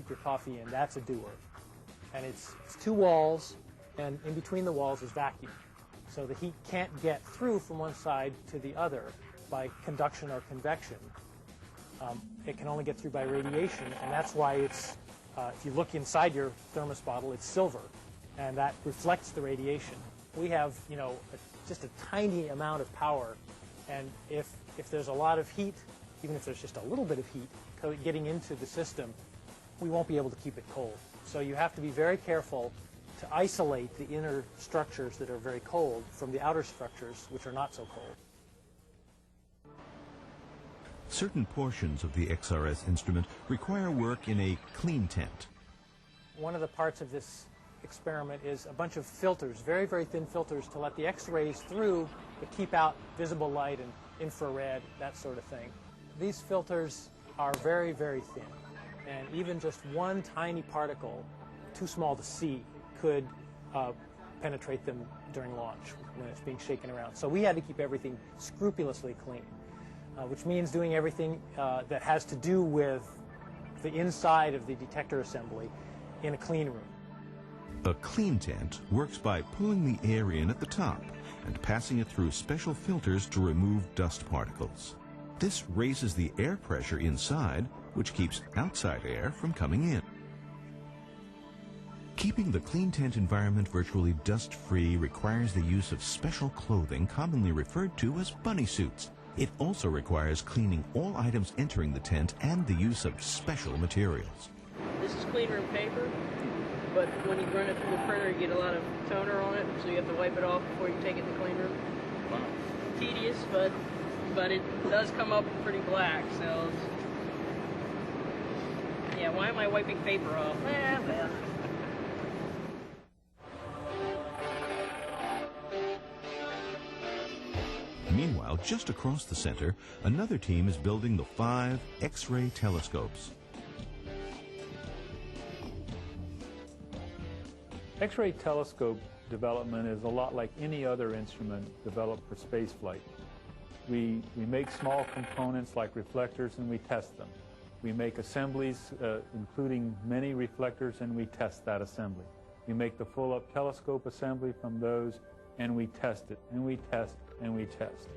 keep your coffee in, that's a doer. And it's two walls, and in between the walls is vacuum. So the heat can't get through from one side to the other by conduction or convection. It can only get through by radiation, and that's why it's, if you look inside your thermos bottle, it's silver, and that reflects the radiation. We have, you know, just a tiny amount of power, and if there's a lot of heat, even if there's just a little bit of heat getting into the system, we won't be able to keep it cold. So you have to be very careful to isolate the inner structures that are very cold from the outer structures which are not so cold. Certain portions of the XRS instrument require work in a clean tent. One of the parts of this experiment is a bunch of filters, very, very thin filters to let the X-rays through but keep out visible light and infrared, that sort of thing. These filters are very, very thin, and even just one tiny particle, too small to see, could penetrate them during launch when it's being shaken around. So we had to keep everything scrupulously clean, which means doing everything that has to do with the inside of the detector assembly in a clean room. A clean tent works by pulling the air in at the top and passing it through special filters to remove dust particles. This raises the air pressure inside, which keeps outside air from coming in. Keeping the clean tent environment virtually dust-free requires the use of special clothing commonly referred to as bunny suits. It also requires cleaning all items entering the tent and the use of special materials. This is clean room paper, but when you run it through the printer, you get a lot of toner on it, so you have to wipe it off before you take it to the clean room. Well, tedious, but it does come up pretty black, so yeah, why am I wiping paper off? Well. Meanwhile, just across the center, another team is building the 5 X-ray telescopes. X-ray telescope development is a lot like any other instrument developed for spaceflight. We make small components like reflectors and we test them. We make assemblies including many reflectors and we test that assembly. We make the full-up telescope assembly from those and we test it, and we test, and we test.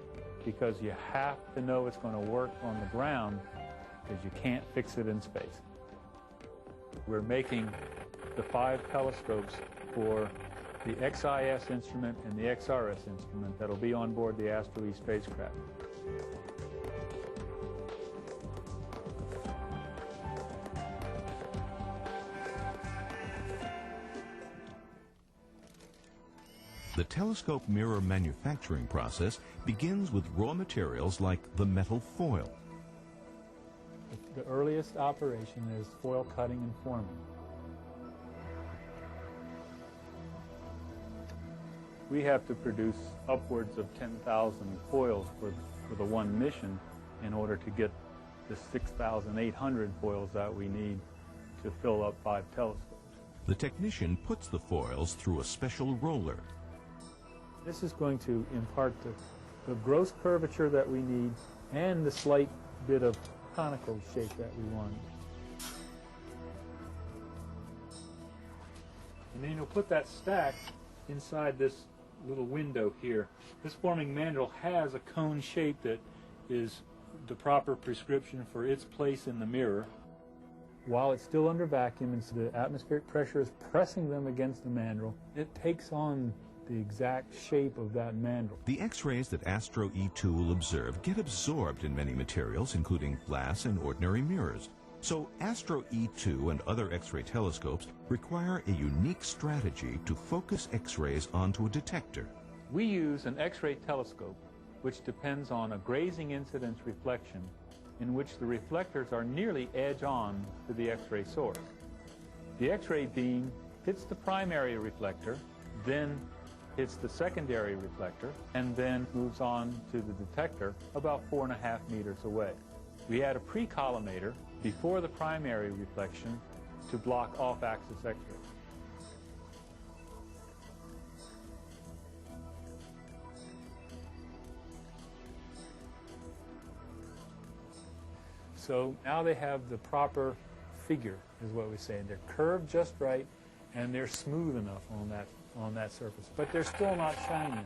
Because you have to know it's going to work on the ground because you can't fix it in space. We're making the 5 telescopes for the XIS instrument and the XRS instrument that'll be on board the Astro-E spacecraft. The telescope mirror manufacturing process begins with raw materials like the metal foil. The earliest operation is foil cutting and forming. We have to produce upwards of 10,000 foils for the one mission in order to get the 6,800 foils that we need to fill up 5 telescopes. The technician puts the foils through a special roller. This is going to impart the gross curvature that we need and the slight bit of conical shape that we want. And then you'll put that stack inside this little window here. This forming mandrel has a cone shape that is the proper prescription for its place in the mirror. While it's still under vacuum and so the atmospheric pressure is pressing them against the mandrel, it takes on the exact shape of that mandrel. The X-rays that Astro-E2 will observe get absorbed in many materials, including glass and ordinary mirrors. So Astro-E2 and other X-ray telescopes require a unique strategy to focus X-rays onto a detector. We use an X-ray telescope which depends on a grazing incidence reflection in which the reflectors are nearly edge-on to the X-ray source. The X-ray beam hits the primary reflector, then hits the secondary reflector, and then moves on to the detector about 4.5 meters away. We add a pre-collimator before the primary reflection to block off-axis X-rays. So now they have the proper figure, is what we say. They're curved just right, and they're smooth enough on that surface, but they're still not shiny.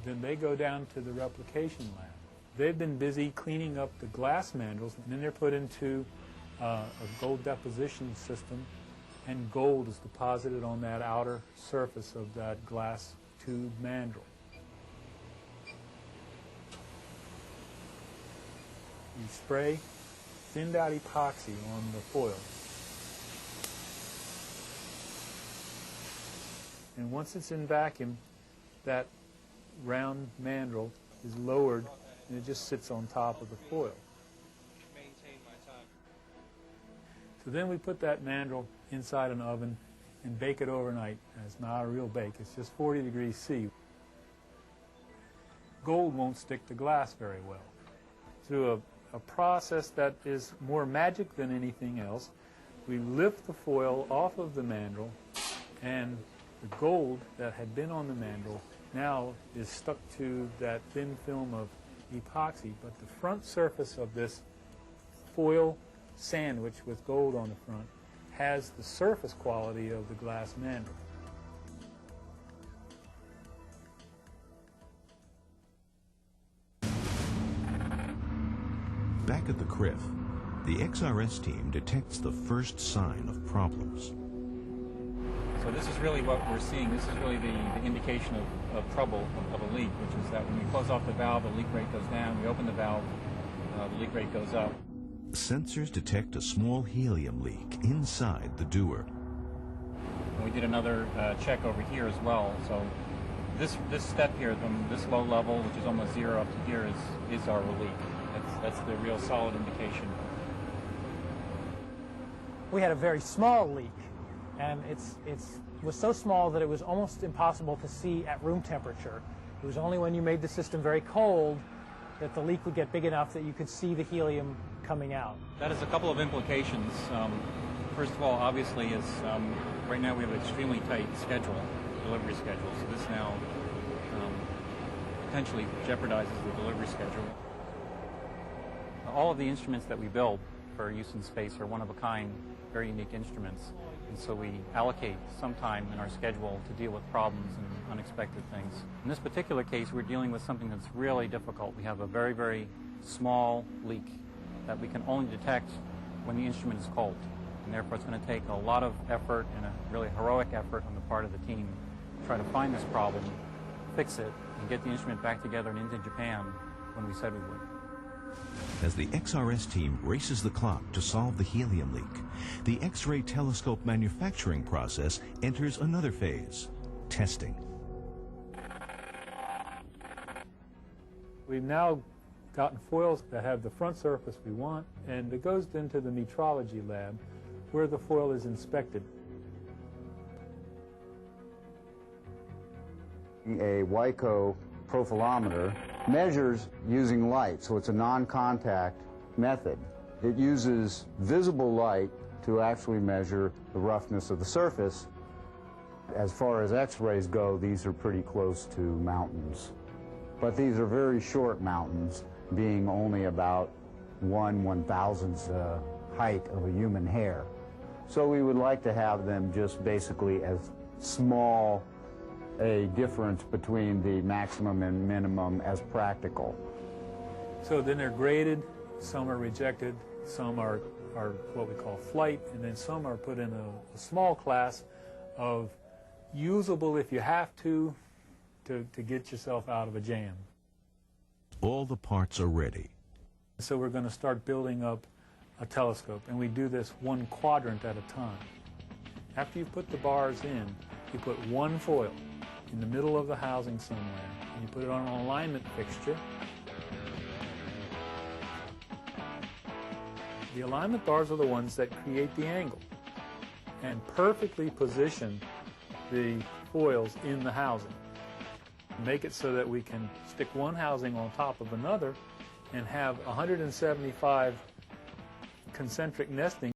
Then they go down to the replication lab. They've been busy cleaning up the glass mandrels, and then they're put into a gold deposition system, and gold is deposited on that outer surface of that glass tube mandrel. You spray thinned out epoxy on the foil. And once it's in vacuum, that round mandrel is lowered and it just sits on top of the foil. So then we put that mandrel inside an oven and bake it overnight. And it's not a real bake, it's just 40 degrees C. Gold won't stick to glass very well. Through a process that is more magic than anything else, we lift the foil off of the mandrel, and the gold that had been on the mandrel now is stuck to that thin film of epoxy, but the front surface of this foil sandwich with gold on the front has the surface quality of the glass mandrel. Back at the CRIF, the XRS team detects the first sign of problems. So this is really what we're seeing. This is really the indication of trouble, of a leak, which is that when we close off the valve, the leak rate goes down. We open the valve, the leak rate goes up. Sensors detect a small helium leak inside the dewar. And we did another check over here as well. So this step here, from this low level, which is almost zero, up to here, is our leak. That's the real solid indication. We had a very small leak, and it was so small that it was almost impossible to see at room temperature. It was only when you made the system very cold that the leak would get big enough that you could see the helium coming out. That has a couple of implications. First of all, obviously, is right now we have an extremely tight schedule, delivery schedule. So this now potentially jeopardizes the delivery schedule. All of the instruments that we build for use in space are one-of-a-kind, very unique instruments. And so we allocate some time in our schedule to deal with problems and unexpected things. In this particular case, we're dealing with something that's really difficult. We have a very, very small leak that we can only detect when the instrument is cold. And therefore, it's going to take a lot of effort and a really heroic effort on the part of the team to try to find this problem, fix it, and get the instrument back together and into Japan when we said we would. As the XRS team races the clock to solve the helium leak, the X-ray telescope manufacturing process enters another phase, testing. We've now gotten foils that have the front surface we want, and it goes into the metrology lab where the foil is inspected. A WICO profilometer measures using light, so it's a non-contact method. It uses visible light to actually measure the roughness of the surface. As far as X-rays go, these are pretty close to mountains. But these are very short mountains, being only about 1/1000th height of a human hair. So we would like to have them just basically as small a difference between the maximum and minimum as practical. So then they're graded, some are rejected, some are what we call flight, and then some are put in a small class of usable if you have to get yourself out of a jam. All the parts are ready. So we're going to start building up a telescope, and we do this one quadrant at a time. After you put the bars in, you put one foil in the middle of the housing somewhere, and you put it on an alignment fixture. The alignment bars are the ones that create the angle and perfectly position the foils in the housing. Make it so that we can stick one housing on top of another and have 175 concentric nesting